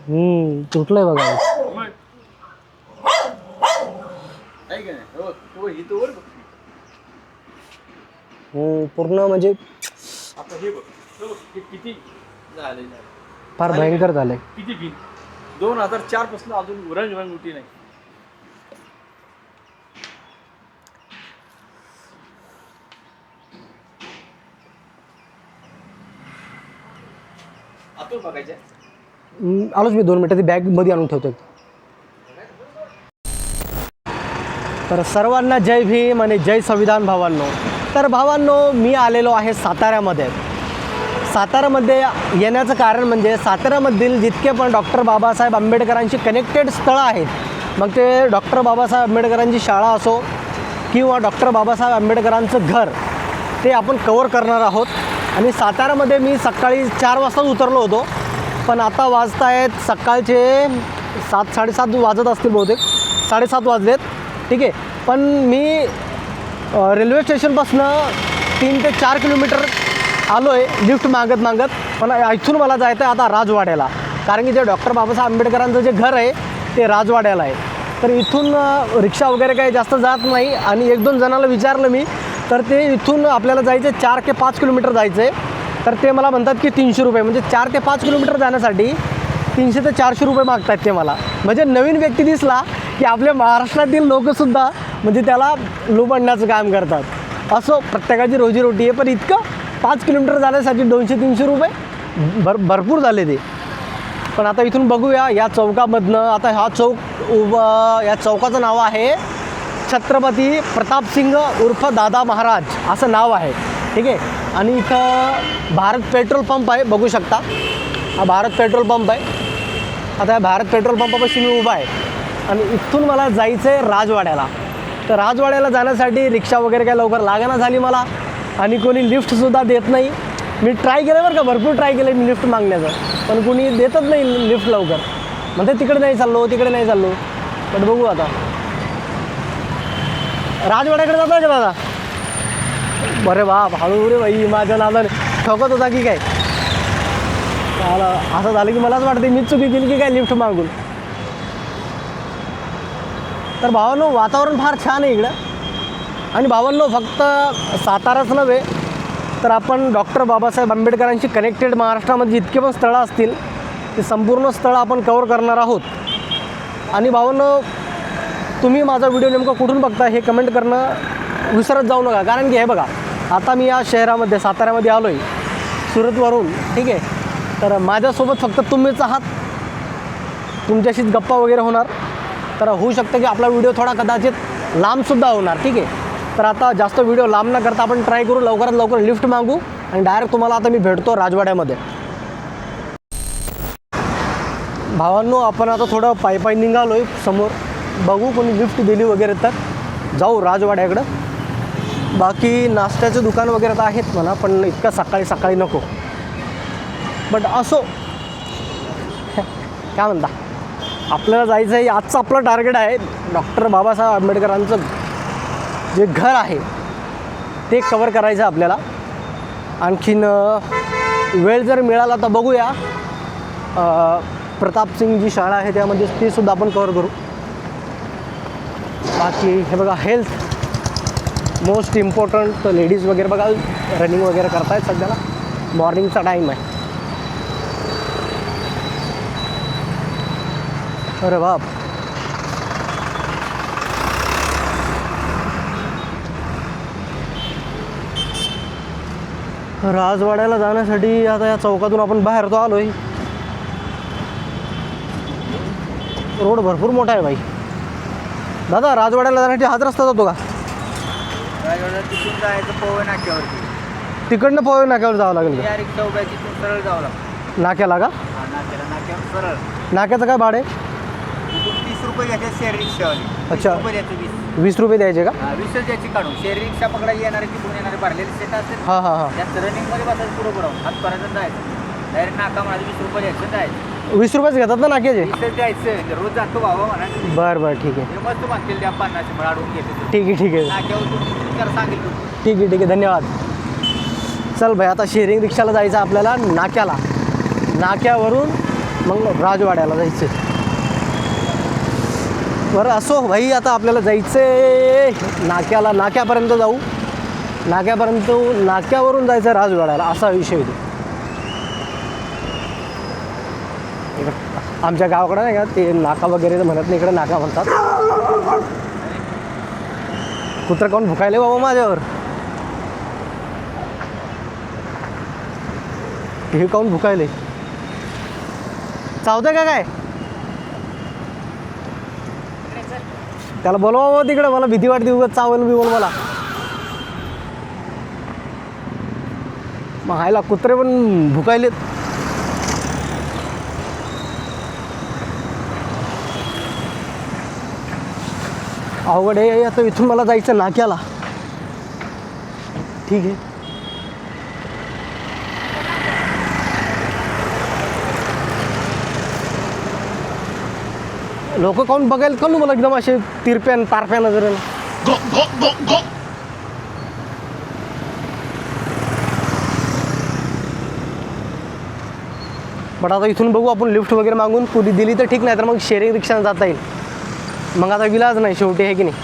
तुटलंय बघा. पूर्ण म्हणजे किती झाले, फार भयंकर झालंय. किती बिल 2004 पासून अजून रंग उठी नाही. आतून बघायचे. आलोच मी 2 मिनिटं ती बॅग मध्ये आणून ठेवतो. तर सर्वांना जय भीम आणि जय संविधान भावांनो. तर भावांनो, मी आलेलो आहे साताऱ्यामध्ये. साताऱ्यामध्ये येण्याचं कारण म्हणजे साताऱ्यामधील जितके पण डॉक्टर बाबासाहेब आंबेडकरांशी कनेक्टेड स्थळं आहेत, मग ते डॉक्टर बाबासाहेब आंबेडकरांची शाळा असो किंवा डॉक्टर बाबासाहेब आंबेडकरांचं घर, ते आपण कवर करणार आहोत. आणि साताऱ्यामध्ये मी सकाळी 4 वाजताच उतरलो होतो, पण आता वाजत आहेत सकाळचे 7-7:30 वाजत असतील बहुतेक, 7:30 वाजलेत. ठीक आहे. पण मी रेल्वे स्टेशनपासून 3 ते 4 किलोमीटर आलो आहे लिफ्ट मागत. पण इथून मला जायचं आहे आता राजवाड्याला, कारण की जे डॉक्टर बाबासाहेब आंबेडकरांचं जे घर आहे ते राजवाड्याला आहे. तर इथून रिक्षा वगैरे काही जास्त जात नाही. आणि 1-2 जणांना विचारलं मी, तर ते इथून आपल्याला जायचं आहे 4 ते 5 किलोमीटर जायचं आहे. तर ते मला म्हणतात की 300 रुपये, म्हणजे 4 ते 5 किलोमीटर जाण्यासाठी 300 ते 400 रुपये मागतात ते मला. म्हणजे नवीन व्यक्ती दिसला की आपल्या महाराष्ट्रातील लोकंसुद्धा म्हणजे त्याला लुबाडण्याचं काम करतात. असो, प्रत्येकाची रोजीरोटी आहे. पण इतकं 5 किलोमीटर जाण्यासाठी 200-300 रुपये भरपूर झाले ते. पण आता इथून बघूया या चौकामधनं. आता हा चौक या चौकाचं नाव आहे छत्रपती प्रतापसिंग उर्फ दादा महाराज असं नाव आहे. ठीक आहे. आणि इथं भारत पेट्रोल पंप आहे, बघू शकता. हा भारत पेट्रोल पंप आहे. आता या भारत पेट्रोल पंपापाशी मी उभा आहे. आणि इथून मला जायचं आहे राजवाड्याला. तर राजवाड्याला जाण्यासाठी रिक्षा वगैरे काय लवकर लागेना झाली मला, आणि कोणी लिफ्टसुद्धा देत नाही. मी ट्राय केलं बरं का, भरपूर ट्राय केलं मी लिफ्ट मागण्याचं, पण कोणी देतच नाही लिफ्ट लवकर. म्हणते तिकडे नाही चाललो, तिकडे नाही चाललो. पण बघू आता. राजवाड्याकडे जाता का दादा? बरे बाप, हळू रे बाई, माझ्या नादाने ठोकत होता की काय. असं झालं की मलाच वाटते मीच चुकी केली की काय लिफ्ट मागून. तर भावांनो, वातावरण फार छान आहे इकडं. आणि भावांनो, फक्त साताराच नव्हे, तर आपण डॉक्टर बाबासाहेब आंबेडकरांशी कनेक्टेड महाराष्ट्रामध्ये जितके पण स्थळं असतील ते संपूर्ण स्थळं आपण कवर करणार आहोत. आणि भावांनो, तुम्ही माझा व्हिडिओ नेमका कुठून बघता हे कमेंट करणं विसरत जाऊ नका. कारण की हे बघा, आता मी या शहरामध्ये साताऱ्यामध्ये आलो आहे सुरतवरून. ठीक आहे. तर माझ्यासोबत फक्त तुम्हीच आहात, तुमच्याशीच गप्पा वगैरे होणार. तर होऊ शकतं की आपला व्हिडिओ थोडा कदाचित लांबसुद्धा होणार. ठीक आहे. तर आता जास्त व्हिडिओ लांब न करता आपण ट्राय करू, लवकरात लवकर लिफ्ट मागू आणि डायरेक्ट तुम्हाला आता मी भेटतो राजवाड्यामध्ये. भावांनो, आपण आता थोडं पायी निघालो आहे समोर. बघू कोणी लिफ्ट दिली वगैरे तर जाऊ राजवाड्याकडं. बाकी नाश्त्याचे दुकान वगैरे तर आहेत म्हणा, पण इतकं सकाळी नको. बट असो, काय म्हणता, आपल्याला जायचं आहे. आजचं आपलं टार्गेट आहे डॉक्टर बाबासाहेब आंबेडकरांचं जे घर आहे ते कवर करायचं आहे आपल्याला. आणखीन वेळ जर मिळाला तर बघूया, प्रतापसिंग जी शाळा आहे त्यामध्ये ती सुद्धा आपण कवर करू. बाकी हे बघा, हेल्थ मोस्ट इम्पॉर्टंट. तर लेडीज वगैरे बघा रनिंग वगैरे करतायत सध्याला, मॉर्निंगचा टाईम आहे. अरे बाप, राजवाड्याला जाण्यासाठी आता या चौकातून आपण बाहेर तो आलो आहे. रोड भरपूर मोठा आहे भाई. दादा, राजवाड्याला जाण्यासाठी हाच रस्ता जातो का? तिथून जायचं पोवे नाक्यावरती. तिकडनं पोवे नाक्यावर जावं लागेल का? रिक्षा उभ्या तिथून सरळ जावं लागतं नाक्याला का? नाक्यावर सरळ. नाक्याचं काय भाडे? 30 रुपये घ्यायचे शेअर रिक्षावाली. अच्छा. 20 रुपये द्यायचे. 20 रुपये द्यायचे का? 20 द्यायची काढून. शेअर रिक्षा पकडायला येणारे तिकडून येणारे भरलेले सेट असेल. हां हां हां. त्यात रनिंगमध्ये बसायचं पुढं पुढं हात करायचं जायचं. डायरेक्ट नाका मला 20 रुपये द्यायचं जायचं. 20 रुपयेच घेतात ना नाक्याचे? 20 द्यायचं. रोज जातो भावा म्हणा. बरं ठीक आहे. मस्त मागतील त्या 50 मला अडवून घेते. ठीक आहे. नाक्यावर सांगितलं. ठीक आहे धन्यवाद. चल भाई, आता शेअरिंग रिक्षाला जायचं आपल्याला नाक्याला. नाक्यावरून मग राजवाड्याला जायचं. बरं असो भाई, आता आपल्याला जायचं आहे नाक्याला. नाक्यापर्यंत जाऊ, नाक्यावरून जायचं राजवाड्याला, असा विषय होतो. आमच्या गावाकडं नाही का ते नाका वगैरे म्हणत नाही, इकडे नाका म्हणतात. कुत्रं कोण भुकायले बाबा माझ्यावर, हे काऊन भुकायले, चावतंय का काय? त्याला बोलवा बाबा तिकडे, मला भीती वाटते उगाच चावल बिवल मला. मग हायला कुत्रे पण भुकायलेत. अवघड आहे. आता इथून मला जायचं नाक्याला. ठीक आहे. लोक कोण बघायला का मला एकदम असे तिरप्यान तारप्या नजरेनं. बट आता इथून बघू आपण लिफ्ट वगैरे मागून पुरी दिली तर ठीक, नाही तर मग शेअरिंग रिक्षाने जाता येईल. मग आता विलाज नाही शेवटी, आहे की नाही,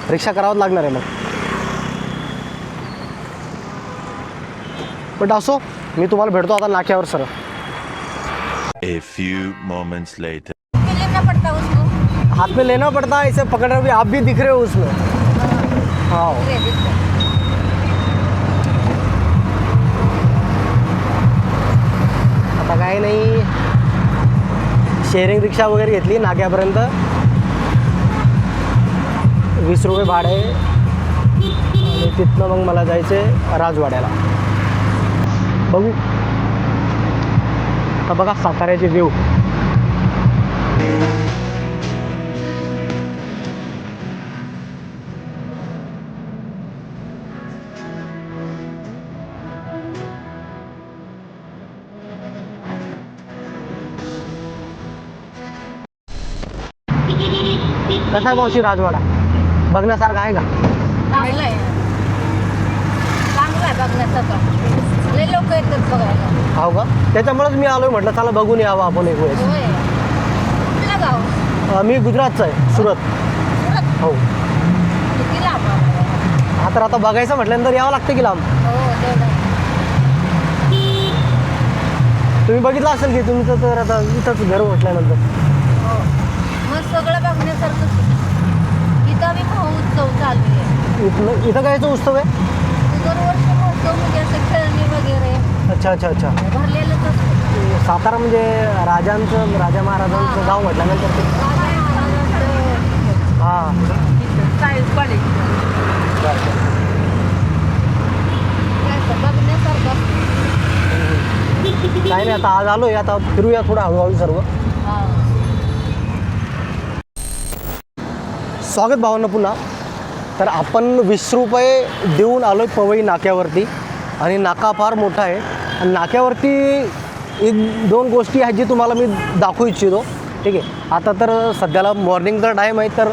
रिक्षा करावंच लागणार आहे मग. बट असो, मी तुम्हाला भेटतो आता नाक्यावर sir. A few moments later. लेना पड़ता है उसको। हाथ में लेना पड़ता है, इसे पकड़ भी, आप भी दिख रहे हो उसमें. हाँ आता काय नाही, शेअरिंग रिक्षा वगैरे घेतली नाक्यापर्यंत. 20 रुपये भाडं आहे आणि तिथनं मग मला जायचं आहे राजवाड्याला. बघू आता. बघा साताऱ्याचे व्ह्यू. कसा आहे मावशी राजवाडा, बघण्यासारखा आहे का? चांगलं आहे, चांगलं आहे बघण्यासारखं. लय लोक येतात बघायला. हो का? त्याच्यामुळेच मी आलोय, म्हटलं चला बघून यावं आपण एक वेळेस. होय. कुठलं गाव? मी गुजरातचा आहे, सुरत. सुरत? हो. किती लांब आहे? हा तर आता बघायचं म्हटल्यानंतर यावं लागतं की लांब. हो तेवढं. तुम्ही बघितलं असेल की तुमचं, तर आता इथंच घर म्हटल्यानंतर. हो मग सगळं बघण्यासारखं. इथं बी उत्सव चालू आहे. इथं कायचा उत्सव आहे? दरवर्षी उत्सव म्हणजे असं खेळणी वगैरे अच्छा अच्छा अच्छा. भरलेलंच असतं. सातारा म्हणजे राजा महाराजांचं गाव म्हटल्यानंतर ते. हां बघण्यासारखं. काय नाही, आता आज आलोय, आता फिरूया थोडं हळूहळू सर्व. स्वागत भावांना पुन्हा. तर आपण 20 रुपये देऊन आलो आहे पवई नाक्यावरती, आणि नाका फार मोठा आहे. आणि नाक्यावरती 1-2 गोष्टी आहेत जी तुम्हाला मी दाखवू इच्छितो. ठीक आहे. आता तर सध्याला मॉर्निंगचा टाईम आहे, तर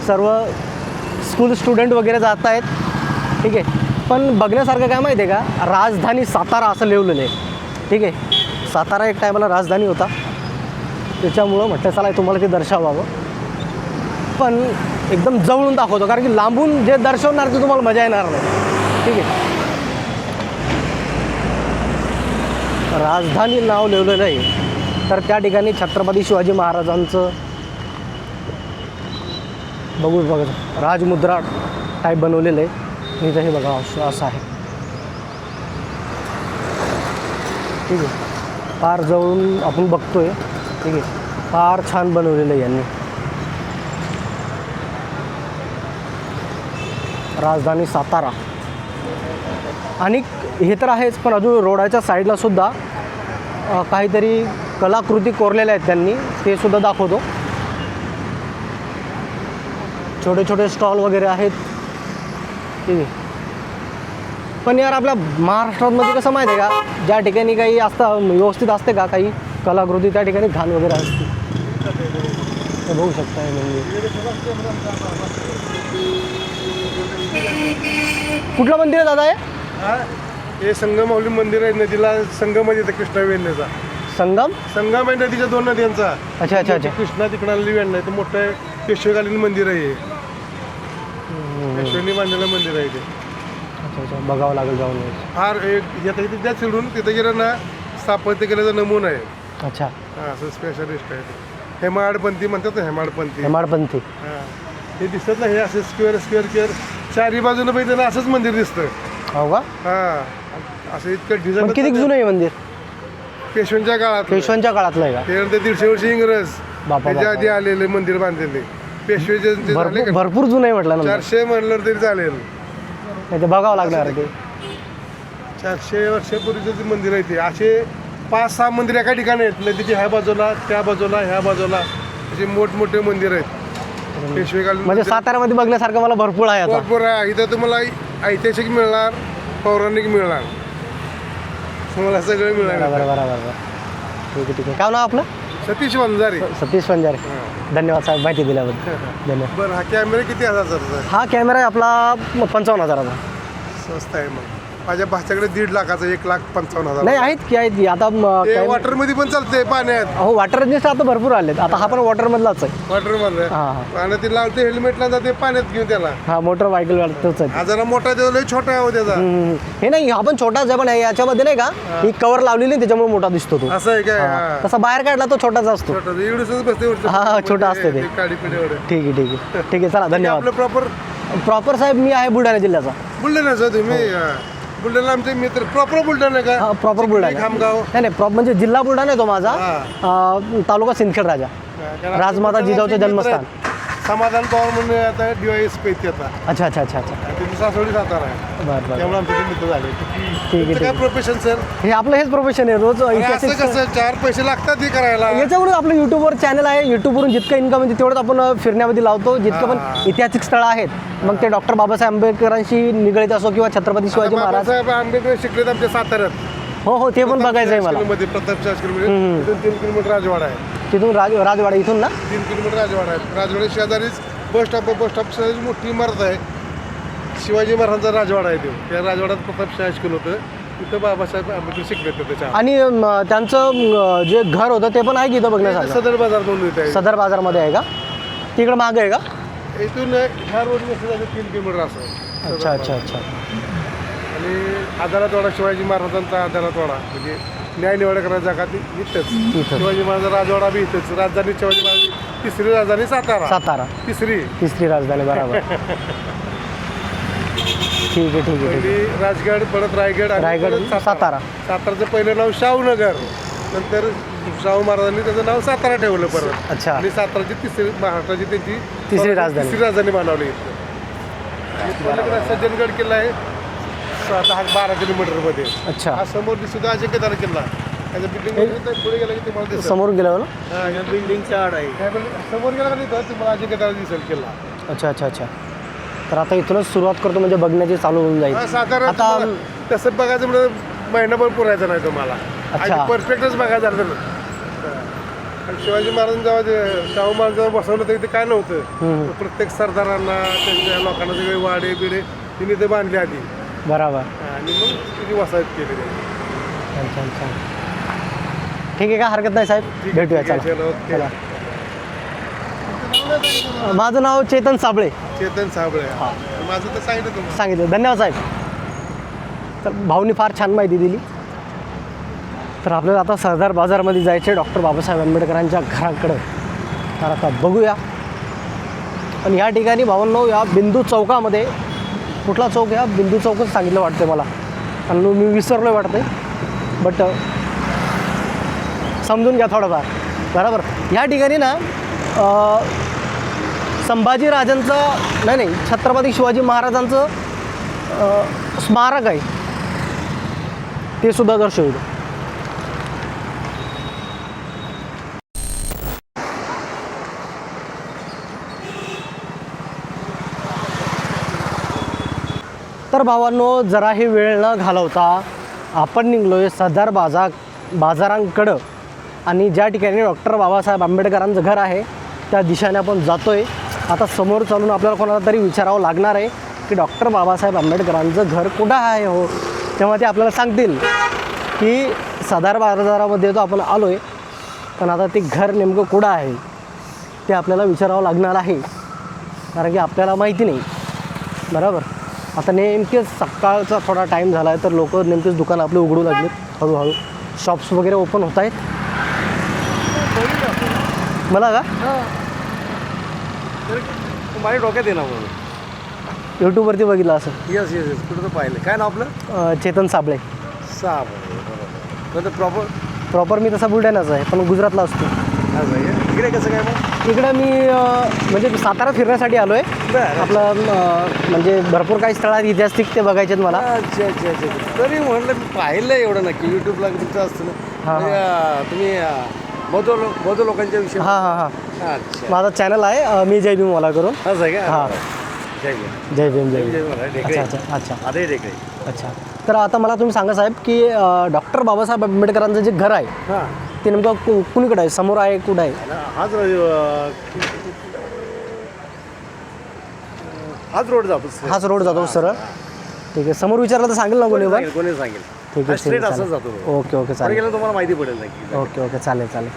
सर्व स्कूल स्टुडंट वगैरे जात आहेत. ठीक आहे. पण बघण्यासारखं काय माहिती आहे का, राजधानी सातारा असं लिहिलेलं आहे. ठीक आहे. सातारा एक टायमाला राजधानी होता, त्याच्यामुळं म्हटलं चला तुम्हाला ते दर्शवावं. पण एकदम जवळून दाखवतो, कारण की लांबून जे दर्शवणार ते तुम्हाला मजा येणार नाही. ठीक आहे. राजधानी नाव लिहिलेलं आहे, तर त्या ठिकाणी छत्रपती शिवाजी महाराजांचं बघू बघा राजमुद्रा टाईप बनवलेलं आहे. इथंही बघा असं आहे. ठीक आहे. फार जवळून आपण बघतोय. ठीक आहे. फार छान बनवलेलं आहे यांनी. राजधानी सातारा. आणि हे तर आहेच, पण अजून रोडाच्या साईडला सुद्धा काहीतरी कलाकृती कोरलेल्या आहेत त्यांनी, ते सुद्धा दाखवतो. छोटे छोटे स्टॉल वगैरे आहेत. ठीक आहे. पण यार आपल्या महाराष्ट्रामध्ये कसं माहिती आहे का, ज्या ठिकाणी काही असतं व्यवस्थित असते का काही कलाकृती, त्या ठिकाणी घाण वगैरे असते. ते बघू शकता हे मंदिर. कुठलं मंदिर आहे दादा हे? हे संगमावली मंदिर आहे, नदीला संगम येतं कृष्णा वेल्हेचा. संगम संगम आहे नदीच्या 2 नद्यांचा. अच्छा अच्छा अच्छा. कृष्णा तिकडं आलेली वेळ नाही तर मोठं आहे पेशवेकालीन मंदिर आहे हे. पेशव्यांनी बांधलेलं मंदिर आहे ते. अच्छा अच्छा बघावं लागेल जाऊन. फार एक येता इथे त्या चिडून तिथे गेलं ना स्थापत्य केल्याचा नमुना आहे. अच्छा. हां असं स्पेशलिस्ट आहे ते. हेमाडपंथी म्हणतात ना हेमाडपंथी. हेमाडपंथी. हां हे दिसत ना हे असं स्क्वेअर चारी बाजूनं बघितलं ना असंच मंदिर दिसतं. हो का? हां असं इतकं पण डिझाईन किती जुनं आहे मंदिर? पेशव्यांच्या काळात पेशव्यांच्या काळातलं आहे का? त्यानंतर 150 वर्ष इंग्रज बापा त्याच्या आधी आलेले मंदिर बांधलेले पेशवेचे जे झाले भरपूर का भरपूर जुनं आहे म्हटलं ना. 400 म्हणलं तरी चालेल. नाही ते बघावं लागणार आहे ते. 400 वर्षापूर्वीचं जे मंदिर आहे ते असे 5-6 मंदिर एका ठिकाणी आहेत. नदीच्या ह्या बाजूला त्या बाजूला ह्या बाजूला असे मोठमोठे मंदिर आहेत पेशवेकालीन. म्हणजे साताऱ्यामध्ये बघण्यासारखं मला भरपूर आहे आता. भरपूर आहे इथं तुम्हाला ऐतिहासिक मिळणार पौराणिक मिळणार तुम्हाला सगळं मिळणार. बरोबर बरोबर. ठीक आहे ठीक आहे. काय नाव आपलं? सतीश वंजारी. सतीश पंजारे. धन्यवाद साहेब माहिती दिल्याबद्दल. धन्यवाद. बरं हा कॅमेरा किती हजाराचा? हा कॅमेरा आहे आपला 55,000चा. स्वस्त आहे मग. माझ्या भाच्याकडे 1.5 लाखाचा 1,55,000. नाही आहेत की आहेत की आता ते वॉटरमध्ये पण चालते पाण्यात. हो वॉटर रजिस्ट आता भरपूर आलेत. आता हा पण वॉटरमधलाच आहे. वॉटरमध्ये हां हां आणि ते लावते हेल्मेटला जाते पाण्यात घेऊन त्याला. हा मोटर व्हायकल वाटतोच आहे. हा जरा मोठा देव लय छोटा आहे हो त्याचा. हे नाही हा पण छोटाच आहे पण याच्यामध्ये नाही का ही कवर लावलेली आहे, त्याच्यामुळे मोठा दिसतो तो. असं आहे काय? हा. हा. तसा बाहेर काढला तो छोटाच असतो. छोटा एवढंच बसते वरचं. हा, छोटा असते ते. काडी पिढ्यावर. ठीक आहे ठीक आहे ठीक आहे चला धन्यवाद. आपलं प्रॉपर प्रॉपर साहेब मी आहे बुलढाणा जिल्ह्याचा. बुलढाण्याचा तुम्ही? हा. बुलढाणा आमचे मित्र प्रॉपर बुलढाणा का? हा प्रॉपर बुलढाणा. खामगाव. नाही नाही प्रॉपर म्हणजे जिल्हा बुलढाणा आहे तो माझा. तालुका सिंदखेड राजा. कारण राजमाता आमचे जिजाऊचं मित्र जन्मस्थान. आहेत. समाधान पवार म्हणून आता DYSP आहेत आता. अच्छा अच्छा अच्छा अच्छा. तुम्ही सासवडी सातारा आहे बरं बरं त्यामुळे आमचे ते मित्र झाले. ठीक आहे तुमचं काय ठीक प्रोफेशन सर? आहे. हे आपलं हेच प्रोफेशन आहे रोज असं ऐतिहासिक. कसं 4 पैसे लागतात हे करायला? याच्यावरून आपलं युट्यूबवर चॅनल आहे. युट्यूबवरून जितकं इन्कम आहे तेवढंच आपण फिरण्यामध्ये लावतो. जितकं पण ऐतिहासिक स्थळं आहेत मग ते डॉक्टर बाबासाहेब आंबेडकरांशी निगडीत असो किंवा छत्रपती शिवाजी महाराज. बाबासाहेब आंबेडकर शिकलेत आमच्या साताऱ्यात. हो हो ते पण बघायचं आहे मला. मध्ये प्रताप शास्त्रीमध्ये इथून 3 किलोमीटर राजवाडा आहे. तिथून राजवाडा इथून ना 3 किलोमीटर राजवाडा आहे. राजवाडा शेजारीच बस स्टॉप शेजारी मोठी इमारत आहे. शिवाजी महाराजांचा राजवाडा आहे तो. त्या राजवाड्यात प्रताप शाह स्कूल होतं. तिथं बाबासाहेब आंबेडकर शिकले होते त्याच्या. आणि त्यांचं जे घर होतं ते पण आहे की इथं बघण्यासारखं? सदर बाजार म्हणून इथं आहे. सदर बाजारमध्ये आहे का? तिकडं मागं आहे का? इथून ह्या रोडने असं 3 किलोमीटर असं. अच्छा अच्छा अच्छा. आणि अदालतवाडा शिवाजी महाराजांचा अदालतवाडा म्हणजे न्याय निवाडा करायचा जागा ती इथंच. शिवाजी महाराजांचा राजवाडा बी इथंच. राजधानी शिवाजी महाराज 3री राजधानी सातारा. तिसरी राजधानी बरोबर. ठीक आहे ठीक आहे ठीक पहिली राजगड परत रायगड आणि रायगड, परत सातारा. साताराचं पहिलं नाव शाहूनगर. नंतर शाहू महाराजांनी त्याचं नाव सातारा ठेवलं परत. अच्छा. आणि साताराची महाराष्ट्राची त्यांची तिसरी राजधानी. तिसरी राजधानी बनवली इथं. आणि पलीकडे सज्जनगड किल्ला आहे 10-12 किलोमीटरमध्ये. अच्छा. हा समोर सुद्धा अजिंक्यतारा किल्ला. त्याच्या बिल्डिंग पुढे गेला की तुम्हाला दिसेल. समोरून गेल्यावर ना. हा, या बिल्डिंगच्या आड आहे. समोर गेला का तिथं तुम्हाला अजिंक्यतारा दिसेल किल्ला. अच्छा अच्छा अच्छा. तर आता इथूनच सुरुवात करतो म्हणजे बघण्याची चालू होऊन जाईल. हा, सातारा आता तुम्हाला तसं बघायचं म्हणजे महिनाभर पुरायचं नाही तुम्हाला. अच्छा. परफेक्टच बघायचं झालं. आणि शिवाजी महाराजांनी जेव्हा शाहू महाराज जेव्हा बसवलं तर इथे काय नव्हतं. प्रत्येक सरदारांना त्यांच्या लोकांना सगळे वाडे बिडे तिने ते बांधले आधी. बरोबर. आणि मग तिची वसाहत केली. छान छान छान. ठीक आहे का हरकत नाही साहेब. भेटूया चला. ओके. चला. माझं नाव चेतन साबळे. चेतन साबळे. माझं तर सांगितलं तुम्हाला. सांगितलं. धन्यवाद साहेब. तर भाऊनी फार छान माहिती दिली. तर आपल्याला आता सरदार बाजारमध्ये जायचे डॉक्टर बाबासाहेब आंबेडकरांच्या घराकडं. तर आता बघूया. आणि या ठिकाणी भावांनो या बिंदू चौकामध्ये कुठला चौक ह्या बिंदू चौकच सांगितलं वाटतं मला आणि मी विसरलो वाटतं बट समजून घ्या थोडंफार. बरोबर. ह्या ठिकाणी ना संभाजीराजांचं नाही छत्रपती शिवाजी महाराजांचं स्मारक आहे ते सुद्धा दर्शवलं. तर भावांनो जरा ही वेळ न घालवता आपण निघलो आहे सरदार बाजारांकडं आणि ज्या ठिकाणी डॉक्टर बाबासाहेब आंबेडकरांचं घर आहे त्या दिशेने आपण जातो आहे. आता समोर चालून आपल्याला कोणाला तरी विचारावं लागणार आहे की डॉक्टर बाबासाहेब आंबेडकरांचं घर कुठं आहे हो. तेव्हा ते आपल्याला सांगतील की साधारण बाजारामध्ये तो आपण आलो आहे, पण आता ते घर नेमकं कुठं आहे ते आपल्याला विचारावं लागणार आहे, कारण की आपल्याला माहिती नाही. बरोबर. आता नेमकेच सकाळचा थोडा टाईम झाला आहे, तर लोक नेमकेच दुकान आपले उघडू लागलेत हळूहळू. शॉप्स वगैरे ओपन होत आहेत. मला का माझ्या डोक्यात येणार म्हणून यूट्यूबवरती बघितलं असं. येस येस येस कुठं तर पाहिलं. काय नाव आपलं? चेतन साबळे. बरोबर. प्रॉपर प्रॉपर मी तसा बुलढाण्याचा आहे, पण गुजरातला असतो. इकडे कसं काय मग? इकडं मी म्हणजे सातारा फिरण्यासाठी आलो आहे. बरं. आपलं म्हणजे भरपूर काही स्थळं आहेत ऐतिहासिक, ते बघायचे आहेत मला. अच्छा अच्छा अच्छा. तरी म्हणलं मी पाहिलं एवढं नक्की यूट्यूबला तुमचं असतं हां, ना. तुम्ही बौद्ध लोकांच्या विषयी. हां हां हां. अच्छा. माझा चॅनल आहे मी जय भीम मला करून. असं आहे का? हां. जय भीम. जय भीम जय जय भीम. भीम. अच्छा अच्छा अच्छा आधी ढेकळे. अच्छा. तर आता मला तुम्ही सांगा साहेब की डॉक्टर बाबासाहेब आंबेडकरांचं जे घर आहे हां. ते नेमकं कुणीकडे आहे, समोर आहे, कुठं आहे? हाच रोड जातो. हाच रोड जातो सरळ. ठीक आहे. समोर विचारलं तर सांगेल ना कोणी पण? कोणी सांगेल. ठीक आहे. स्ट्रेट ठीक असं आहे, जातो. चालेल. ओके ओके पुढे चालेल. गेलं तुम्हाला माहिती पडेल नक्की. ओके ओके चालेल चालेल.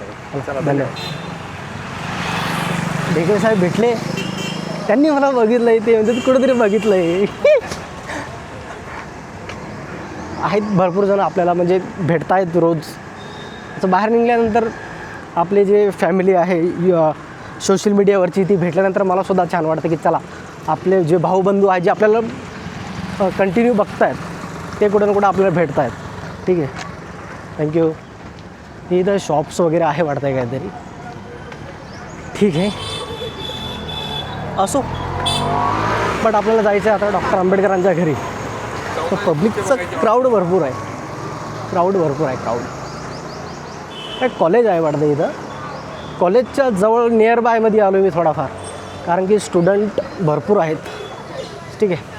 चला, धन्यवाद. ढेकळे साहेब भेटले, त्यांनी मला बघितलंय, ते म्हणजे कुठंतरी बघितलंय. आहेत भरपूर जण आपल्याला म्हणजे भेटतायत रोज. असं बाहेर निघाल्यानंतर आपले जे फॅमिली आहे सोशल मीडियावरची, ती भेटल्यानंतर मला सुद्धा छान वाटतं की चला आपले जे भाऊबंधू आहेत जे आपल्याला कंटिन्यू बघतायत ते कुठं ना कुठं आपल्याला भेटत आहेत. ठीक आहे. थँक्यू. इथं शॉप्स वगैरे आहे वाटतं आहे काहीतरी. ठीक आहे. असो, बट आपल्याला जायचं आहे आता डॉक्टर आंबेडकरांच्या घरी. तर पब्लिकचं क्राऊड भरपूर आहे. क्राऊड काय कॉलेज आहे वाटतं इथं. कॉलेजच्या जवळ नियर बायमध्ये आलो मी थोडाफार, कारण की स्टुडंट भरपूर आहेत. ठीक आहे.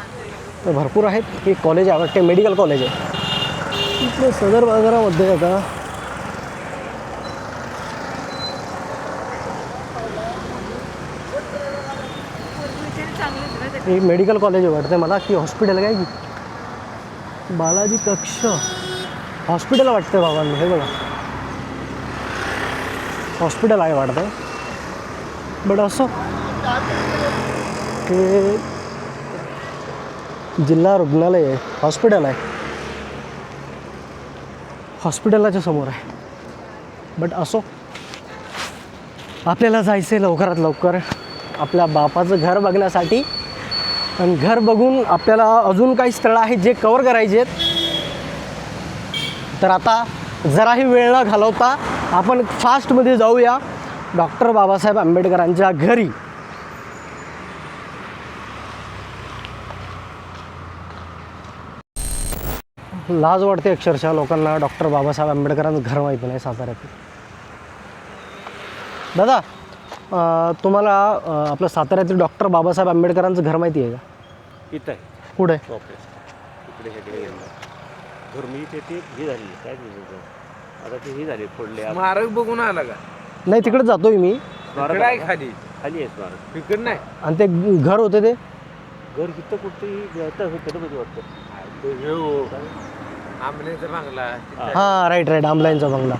तर भरपूर आहेत. हे कॉलेज आहे वाटते, मेडिकल कॉलेज आहे इथलं सदर बाजारामध्ये. आता हे मेडिकल कॉलेज वाटतं मला, की हॉस्पिटल काय की बालाजी कक्ष हॉस्पिटल वाटतं बाबांनी. हे बघा हॉस्पिटल आहे वाटतं. बट असो, हे जिल्हा रुग्णालय आहे, हॉस्पिटल आहे, हॉस्पिटलाच्या समोर आहे. बट असो, आपल्याला जायचं आहे लवकरात लवकर आपल्या बापाचं घर बघण्यासाठी. आणि घर बघून आपल्याला अजून काही स्थळं आहेत जे कवर करायचे आहेत. तर आता जराही वेळ न घालवता आपण फास्टमध्ये जाऊया डॉक्टर बाबासाहेब आंबेडकरांच्या घरी. लाज वाटते अक्षरशः लोकांना डॉक्टर बाबासाहेब आंबेडकरांचं घर माहिती नाही साताऱ्यात. दादा, तुम्हाला आपलं साताऱ्यातील डॉक्टर बाबासाहेब आंबेडकरांचं घर माहिती आहे का? इथं आहे. कुठे? इकडे हे घर मी ते हे झाली काय आता ते हे झाले फोडले. स्मारक बघून आला का? नाही, तिकडे जातोय मी. इकडं आहे खाली. खाली आहे स्मारक. इकडं नाही. आणि ते घर होते ते घर इथं कुठेही वाटतं. आंबण्याचा बांगला हां, राईट आंबलाईनचा बंगला.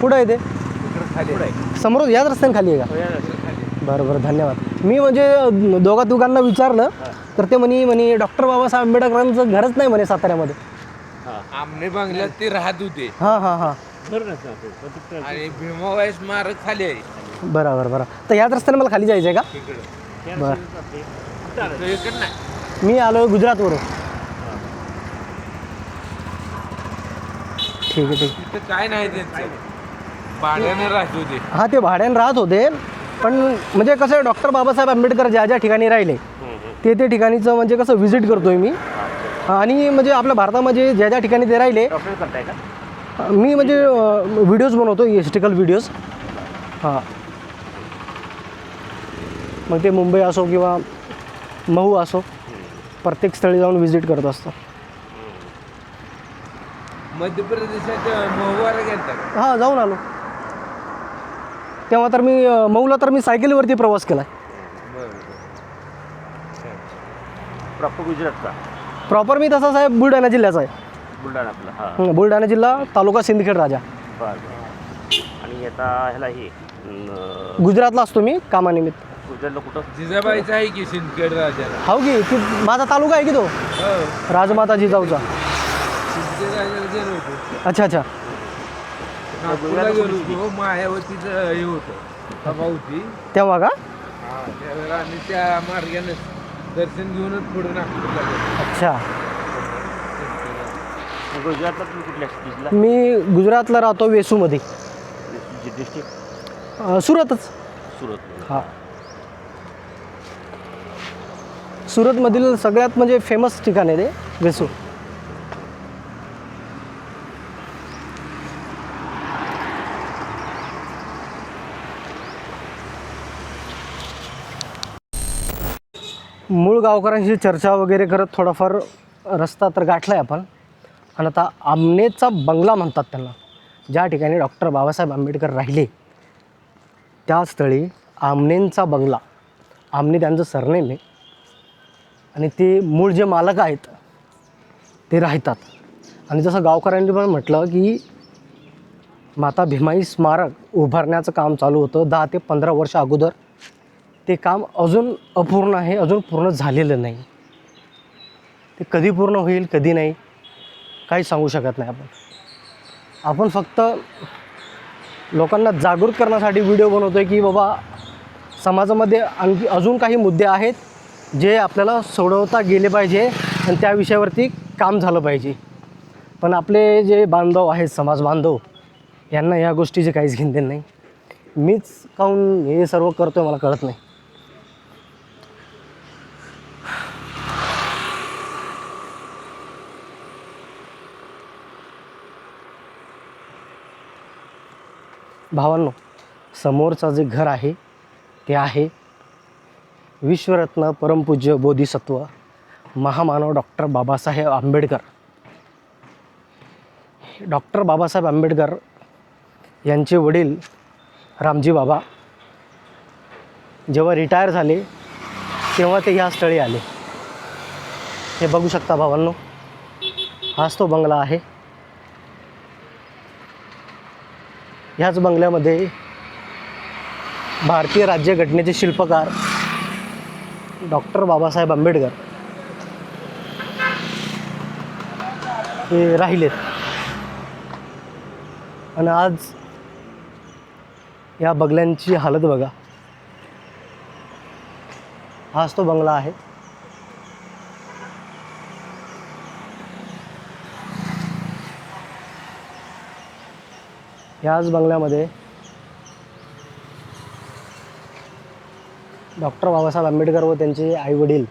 कुठं आहे ते? इकडं खाली आहे. समोर याच रस्त्याने खाली आहे का? बरं बरं, धन्यवाद. मी म्हणजे दोघांना विचारलं तर ते म्हणे डॉक्टर बाबासाहेब आंबेडकरांचं घरच नाही म्हणे साताऱ्यामध्ये. आमने बांगल्यात ते राहत होते हां हां हां. आणि भीमाबाई स्मारक खाली आहे. बरं. तर याच रस्त्याने मला खाली जायचं आहे का? इकडं बरं. इकडं नाही. मी आलो गुजरातवरून. ठीक आहे. इथं काय नाही त्यांचं, भाड्याने राहत होते. हां, ते भाड्याने राहत होते. पण म्हणजे कसं आहे, डॉक्टर बाबासाहेब आंबेडकर ज्या ज्या ठिकाणी राहिले ते ठिकाणीचं म्हणजे कसं व्हिजिट करतोय मी. आणि म्हणजे आपल्या भारतामध्ये ज्या ज्या ठिकाणी ते राहिले, डॉक्टर करताय का? मी म्हणजे व्हिडिओज बनवतो, हिस्ट्रिकल व्हिडिओज. हां, मग ते मुंबई असो किंवा महू असो, प्रत्येक स्थळी जाऊन व्हिजिट करत असतो. मध्य प्रदेशात महुवाला गेलता का? हां, जाऊन आलो. तेव्हा तर मी महूला तर मी सायकलीवरती प्रवास केला आहे. प्रॉपर गुजरातचा. प्रॉपर मी तसा साहेब बुलढाणा जिल्ह्याचा आहे. बुलढाणा आपला हां बुलढाणा जिल्हा, तालुका सिंदखेड राजा. बरं बरं. आणि आता ह्याला हे गुजरातला असतो मी कामानिमित्त. गुजरातला कुठं जिजाबाईचा आहे की सिंदखेड राजाला. हो की माझा तालुका आहे की तो हो राजमाता जिजाऊचा. सिंदखेड राजाला गेलो होतो. अच्छा अच्छा. नागपूरला गेलो होतो. मायावतीचं हे होतं सभा होती. तेव्हा का? हा त्यावेळेला आम्ही त्या मार्गाने दर्शन घेऊनच पुढे नागपूरला गेलो. अच्छा. गुजरातला तुम्ही कुठल्या सिटीजला मी गुजरातला राहतो वेसूमध्ये. डिस्ट्रिक्ट सुरतच. सुरत हां. सुरतमधील सगळ्यात म्हणजे फेमस ठिकाण आहे ते वेसू. मूळ गावकऱ्यांशी चर्चा वगैरे करत थोडाफार रस्ता तर गाठला आहे आपण. आणि आता आमनेचा बंगला म्हणतात त्यांना, ज्या ठिकाणी डॉक्टर बाबासाहेब आंबेडकर राहिले त्या स्थळी आमनेंचा बंगला. आमने त्यांचं सरनेम आहे आणि ते मूळ जे मालक आहेत ते राहतात. आणि जसं गावकऱ्यांनी पण म्हटलं की माता भीमाई स्मारक उभारण्याचं काम चालू होतं 10 ते 15 वर्ष अगोदर. ते काम अजून अपूर्ण आहे, अजून पूर्ण झालेलं नाही. ते कधी पूर्ण होईल कधी नाही काही सांगू शकत नाही आपण. आपण फक्त लोकांना जागृत करण्यासाठी व्हिडिओ बनवतो आहे की बाबा समाजामध्ये आणखी अजून काही मुद्दे आहेत जे आपल्याला सोडवता गेले पाहिजे आणि त्या विषयावरती काम झालं पाहिजे. पण आपले जे बांधव आहेत समाज बांधव यांना या गोष्टीचे काहीच घेणं नाही. मीच काहून हे सर्व करतो आहे मला कळत नाही. भावांनो, समोरचं जे घर आहे ते आहे विश्वरत्न परमपूज्य बोधिसत्व महामानव डॉक्टर बाबासाहेब आंबेडकर. डॉक्टर बाबासाहेब आंबेडकर यांचे वडील रामजी बाबा जेव्हा रिटायर झाले तेव्हा ते ह्या स्थळी आले. हे बघू शकता भावांनो, हाच तो बंगला आहे. ह्याच बंगल्यामध्ये भारतीय राज्यघटनेचे शिल्पकार डॉक्टर बाबासाहेब आंबेडकर हे राहिलेत. आणि आज या बंगल्यांची हालत बघा. हाच तो बंगला आहे. याच बंगल्यामध्ये डॉक्टर बाबासाहेब आंबेडकर व त्यांचे आईवडील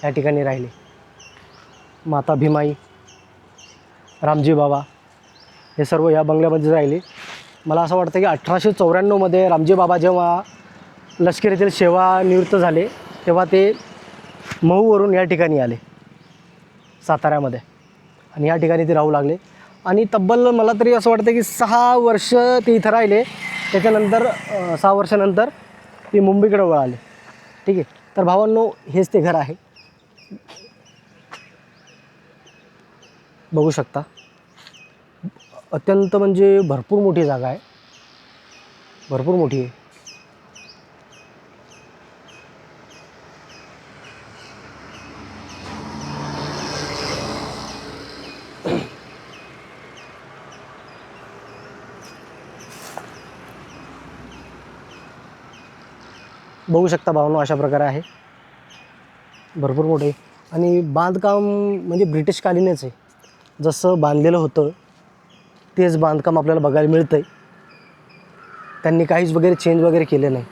या ठिकाणी राहिले. माता भीमाई, रामजी बाबा हे सर्व या बंगल्यामध्ये राहिले. मला असं वाटतं की 1894मध्ये रामजी बाबा जेव्हा लष्करीतील सेवानिवृत्त झाले तेव्हा ते महूवरून या ठिकाणी आले साताऱ्यामध्ये आणि या ठिकाणी ते राहू लागले. आणि तब्बल मला तरी असं वाटतं की 6 वर्ष ते इथं राहिले. त्याच्यानंतर 6 वर्षानंतर ते मुंबईकडे वळाले. ठीक आहे. तर भावांनो, हेच ते घर आहे. बघू शकता अत्यंत म्हणजे भरपूर मोठी जागा आहे, भरपूर मोठी आहे. बघू शकता भावनो, अशा प्रकारे आहे, भरपूर मोठे. आणि बांधकाम म्हणजे ब्रिटिशकालीनच आहे. जसं बांधलेलं होतं तेच बांधकाम आपल्याला बघायला मिळतं आहे. त्यांनी काहीच वगैरे चेंज वगैरे केले नाही.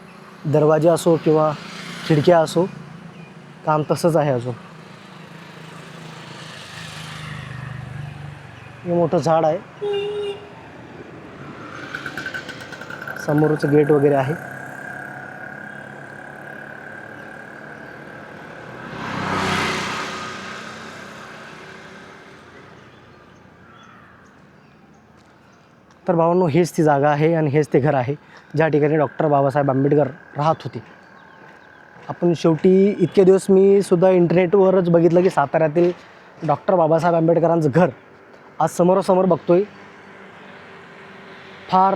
दरवाजे असो किंवा खिडक्या असो, काम तसंच आहे अजून. हे मोठं झाड आहे, समोरचं गेट वगैरे आहे. तर भावांनो, हेच ती जागा आहे आणि हेच ते घर आहे ज्या ठिकाणी डॉक्टर बाबासाहेब आंबेडकर राहत होते. आपण शेवटी इतके दिवस मी सुद्धा इंटरनेटवरच बघितलं की साताऱ्यातील डॉक्टर बाबासाहेब आंबेडकरांचं घर आज समोरासमोर बघतोय. फार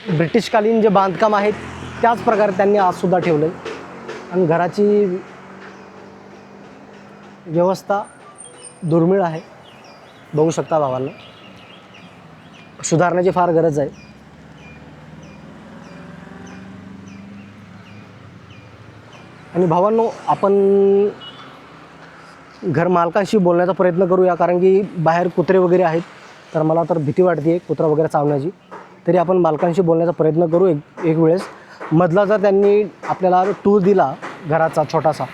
ब्रिटिशकालीन जे बांधकाम आहेत त्याच प्रकारे त्यांनी आजसुद्धा ठेवलं आहे. आणि घराची व्यवस्था दुर्मिळ आहे, बघू शकता भावांना. सुधारण्याची फार गरज आहे. आणि भावांनो, आपण घर मालकांशी बोलण्याचा प्रयत्न करूया, कारण की बाहेर कुत्रे वगैरे आहेत. तर मला तर भीती वाटते कुत्रा वगैरे चावण्याची. तरी आपण मालकांशी बोलण्याचा प्रयत्न करू एक वेळेस. मधला जर त्यांनी आपल्याला टूर दिला घराचा छोटासा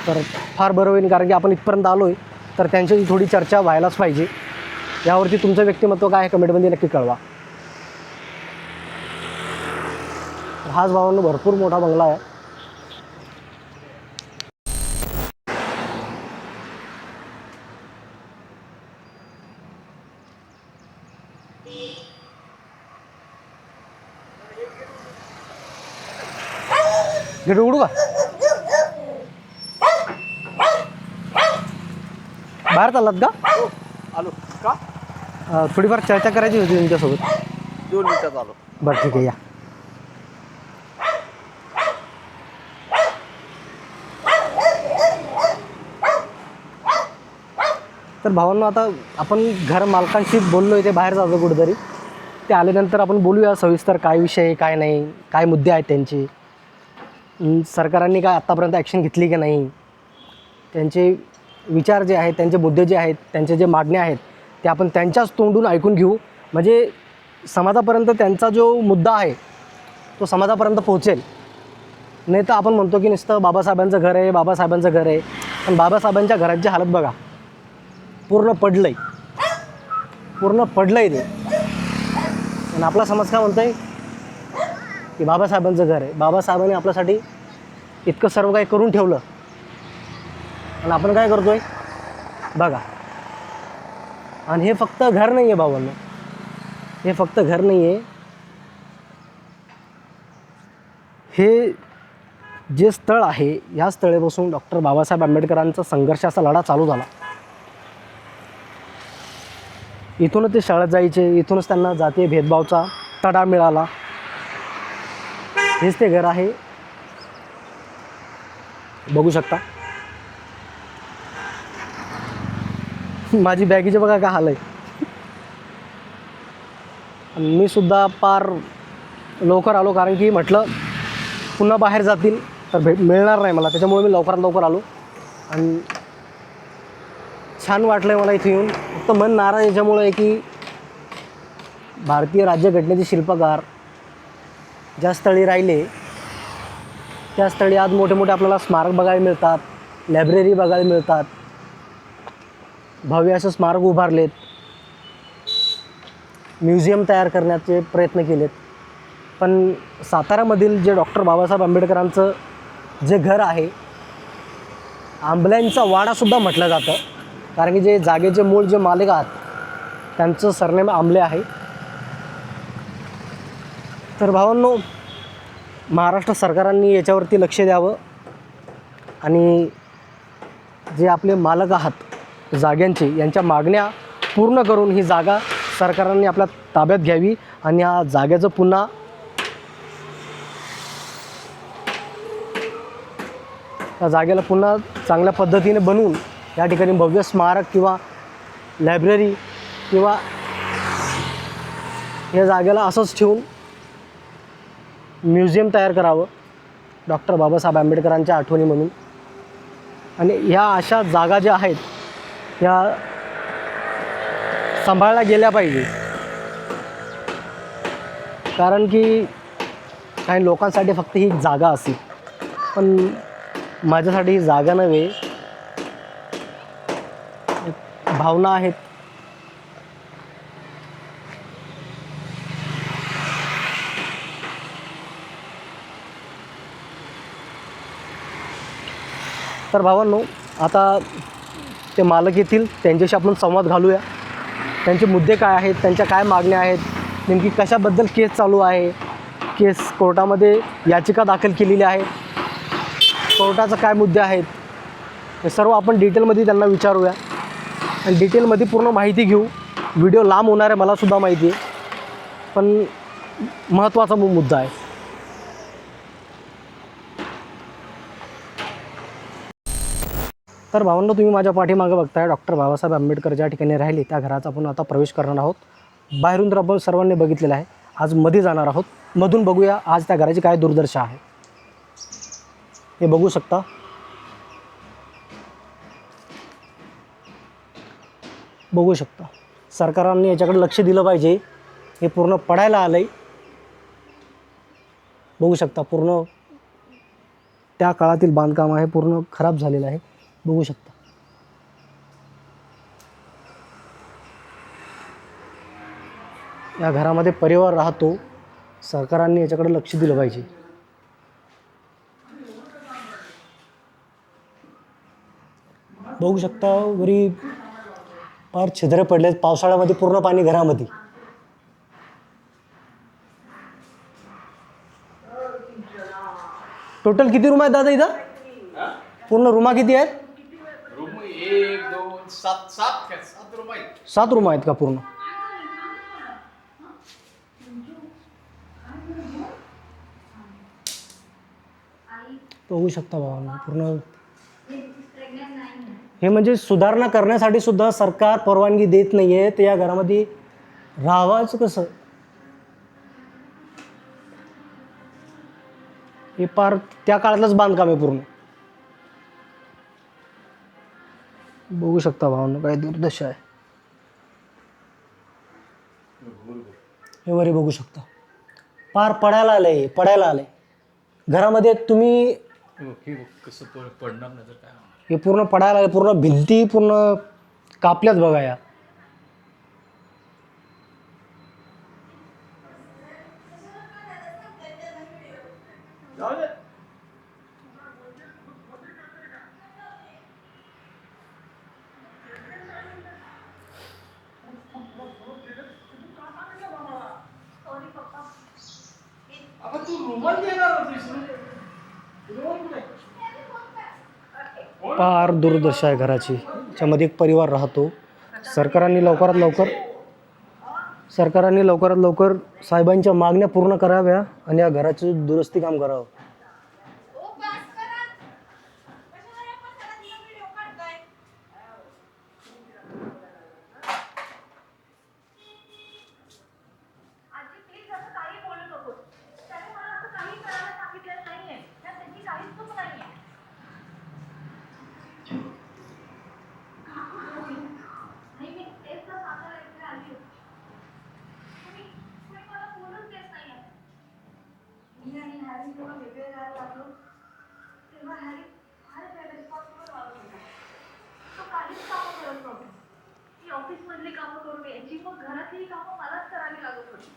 तर फार बरं होईल, कारण की आपण इथपर्यंत आलो आहे तर त्यांच्याशी थोडी चर्चा व्हायलाच पाहिजे. यावरती तुमचं व्यक्तिमत्व काय आहे कमेंटमध्ये नक्की कळवा. हाच भावांनो भरपूर मोठा बंगला आहे. गेट उघडू का? बाहेर चाललात का? आलो का? थोडीफार चर्चा करायची होती तुमच्यासोबत. 2 मिनिटात आलो. बरं ठीक आहे, या. तर भावांनो, आता आपण घर मालकांशी बोललो आहे, ते बाहेर जातो कुठेतरी. ते आल्यानंतर आपण बोलूया सविस्तर काय विषय आहे, काय नाही, काय मुद्दे आहेत त्यांचे. सरकारांनी काय आत्तापर्यंत ॲक्शन घेतली की नाही, त्यांचे विचार जे आहेत, त्यांचे मुद्दे जे आहेत, त्यांचे जे मागण्या आहेत ते आपण त्यांच्याच तोंडून ऐकून घेऊ. म्हणजे समाजापर्यंत त्यांचा जो मुद्दा आहे तो समाजापर्यंत पोहोचेल. नाही तर आपण म्हणतो की नुसतं बाबासाहेबांचं घर आहे, बाबासाहेबांचं घर आहे. पण बाबासाहेबांच्या घराची हालत बघा, पूर्ण पडलं आहे ते. आणि आपला समाज काय म्हणतो आहे की बाबासाहेबांचं घर आहे. बाबासाहेबांनी आपल्यासाठी इतकं सर्व काही करून ठेवलं आणि आपण काय करतो आहे बघा. आणि हे फक्त घर नाही आहे भावांनो, हे फक्त घर नाही आहे. हे जे स्थळ आहे, या स्थळापासून डॉक्टर बाबासाहेब आंबेडकरांचा संघर्षाचा लढा चालू झाला. इथूनच ते शाळेत जायचे, इथूनच त्यांना जातीय भेदभावाचा तडा मिळाला. हेच ते घर आहे, बघू शकता. माझी बॅगीचे बघा काय हाल आहे. मी सुद्धा फार लवकर आलो, कारण की म्हटलं पुन्हा बाहेर जातील तर मिळणार नाही मला, त्याच्यामुळे मी लवकरात लवकर आलो. आणि छान वाटलं आहे मला इथे येऊन. फक्त मन नाराज याच्यामुळं आहे की भारतीय राज्यघटनेचे शिल्पकार ज्या स्थळी राहिले त्या स्थळी आज मोठे मोठे आपल्याला स्मारक बघायला मिळतात, लायब्ररी बघायला मिळतात, भव्य असं स्मारक उभारलेत, म्युझियम तयार करण्याचे प्रयत्न केलेत. पण साताऱ्यामधील जे डॉक्टर बाबासाहेब आंबेडकरांचं जे घर आहे, आंबल्यांचा वाडासुद्धा म्हटलं जातं, कारण की जे जागेचे मूळ जे मालक आहात त्यांचं सरनेम आंबले आहे. तर भावांनो, महाराष्ट्र सरकारांनी याच्यावरती लक्ष द्यावं आणि जे आपले मालक आहात जाग्यांचे, यांच्या मागण्या पूर्ण करून ही जागा सरकारांनी आपल्या ताब्यात घ्यावी आणि या जागेचं पुन्हा त्या जागेला पुन्हा चांगल्या पद्धतीने बनवून या ठिकाणी भव्य स्मारक किंवा लायब्ररी किंवा या जागेला असंच ठेवून म्युझियम तयार करावं डॉक्टर बाबासाहेब आंबेडकरांच्या आठवणी म्हणून. आणि ह्या अशा जागा ज्या आहेत ह्या सांभाळल्या गेल्या पाहिजे, कारण की काही लोकांसाठी फक्त ही जागा असेल, पण माझ्यासाठी ही जागा नव्हे, भावना आहेत. तर भावांनो, आता ते मालक येतील, त्यांच्याशी आपण संवाद घालूया. त्यांचे मुद्दे काय आहेत, त्यांच्या काय मागण्या आहेत, नेमकी कशाबद्दल केस चालू आहे, केस कोर्टामध्ये याचिका दाखल केलेली आहे, कोर्टाचं काय मुद्दे आहेत, हे सर्व आपण डिटेलमध्ये त्यांना विचारूया आणि डिटेलमध्ये पूर्ण माहिती घेऊ. व्हिडिओ लांब होणार आहे मलासुद्धा माहिती आहे, पण महत्त्वाचा मुद्दा आहे. तर भावांनो, तुम्ही माझ्या पाठीमागं बघताय डॉक्टर बाबासाहेब आंबेडकर ज्या ठिकाणी राहिले त्या घराचा आपण आता प्रवेश करणार आहोत. बाहेरून तर आपण सर्वांनी बघितलेलं आहे. आज मध्ये जाणार आहोत. मधून बघूया आज त्या घराची काय दुर्दशा आहे. हे बघू शकता. बघू शकता. सरकारने याच्याकडे लक्ष दिलं पाहिजे. हे पूर्ण पडायला आलं आहे. बघू शकता पूर्ण त्या काळातील बांधकाम आहे, पूर्ण खराब झालेलं आहे. बघू शकता. या घरामध्ये परिवार राहतो. सरकारने याच्याकडे लक्ष दिलं पाहिजे. बघू शकता वरी फार छिद्रे पडलेत. पावसाळ्यामध्ये पूर्ण पाणी घरामध्ये. टोटल किती रूम आहेत दादा इथं? पूर्ण रूमा किती आहेत? 1 2 7 रूम आहेत. 7 रूम आहेत का पूर्ण? बघू शकता भावांनो पूर्ण. हे म्हणजे सुधारणा करण्यासाठी सुद्धा सरकार परवानगी देत नाही आहे. तर या घरामध्ये राहावंच कसं? हे फार त्या काळातलंच बांधकाम आहे पूर्ण. बघू शकता भावांनो काय दुर्दशा आहे. हे वरी बघू शकता. फार पडायला आलंय, पडायला आलंय. घरामध्ये तुम्ही कसं पडणार नाही तर काय होणार. हे पूर्ण पडायला आलं. पूर्ण भिंती पूर्ण कापल्यात बघा या. फार दुर्दशा आहे घराची. त्यामध्ये एक परिवार राहतो. सरकारने लवकरात लवकर साहेबांच्या मागण्या पूर्ण कराव्या आणि या घराचं दुरुस्ती काम करावं. ऑफिसमधली कामं करून यायची, मग घरातली कामं मलाच करावी लागत होती.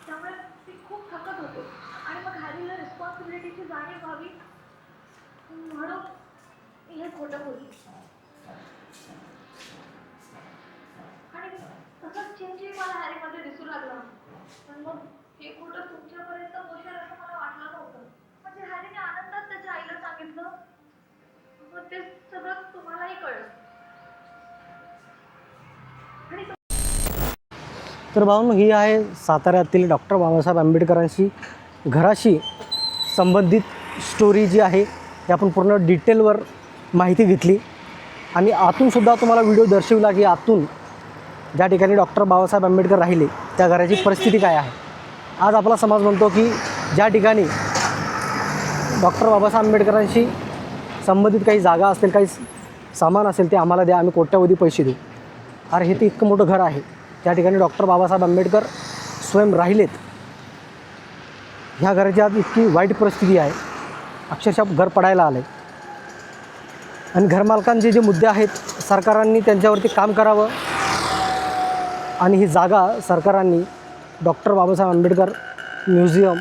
त्यामुळे ती खूप थकत होतो आणि मग हॅरीला रिस्पॉन्सिबिलिटीची जाणीव व्हावी म्हणून हे खोटं बोलली. आणि तसंच चेंजही मला हॅरीमध्ये दिसू लागला. पण मग हे खोटं तुमच्यापर्यंत पोहोचेल असं मला वाटलं नव्हतं. म्हणजे हॅरीने आनंदात त्याच्या आईला सांगितलं, मग ते सगळं तुम्हालाही कळलं. तर भावनो ही आहे साताऱ्यातील डॉक्टर बाबासाहेब आंबेडकरांशी घराशी संबंधित स्टोरी जी आहे ती आपण पूर्ण डिटेलवर माहिती घेतली. आणि आतूनसुद्धा तुम्हाला व्हिडिओ दर्शविला की आतून ज्या ठिकाणी डॉक्टर बाबासाहेब आंबेडकर राहिले त्या घराची परिस्थिती काय आहे. आज आपला समाज म्हणतो की ज्या ठिकाणी डॉक्टर बाबासाहेब आंबेडकरांशी संबंधित काही जागा असतील, काही सामान असेल ते आम्हाला द्या, आम्ही कोट्यावधी पैसे देऊ. अरे हे ते इतकं मोठं घर आहे. त्या ठिकाणी डॉक्टर बाबासाहेब आंबेडकर स्वयं राहिलेत. ह्या घराची आज इतकी वाईट परिस्थिती आहे, अक्षरशः घर पडायला आलं आहे. आणि घरमालकांचे जे मुद्दे आहेत सरकारांनी त्यांच्यावरती काम करावं आणि ही जागा सरकारांनी डॉक्टर बाबासाहेब आंबेडकर म्युझियम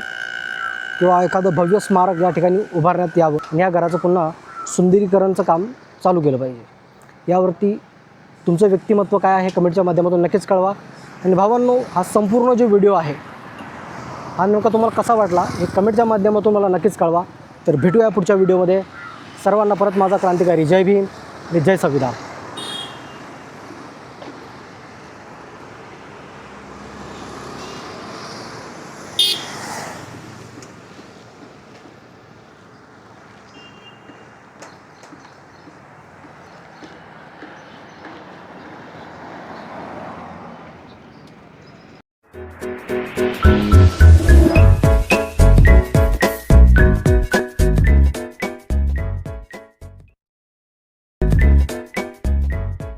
किंवा एखादं भव्य स्मारक या ठिकाणी उभारण्यात यावं आणि या घराचं पुन्हा सुंदरीकरणचं काम चालू केलं पाहिजे. यावरती तुमचं व्यक्तिमत्व काय आहे कमेंटच्या माध्यमातून नक्कीच कळवा. आणि भावांनो हा संपूर्ण जो व्हिडिओ आहे हा नेमका तुम्हाला कसा वाटला हे कमेंटच्या माध्यमातून मला नक्कीच कळवा. तर भेटूया पुढच्या व्हिडिओमध्ये. सर्वांना परत माझा क्रांतिकारी जय भीम आणि जय संविधान.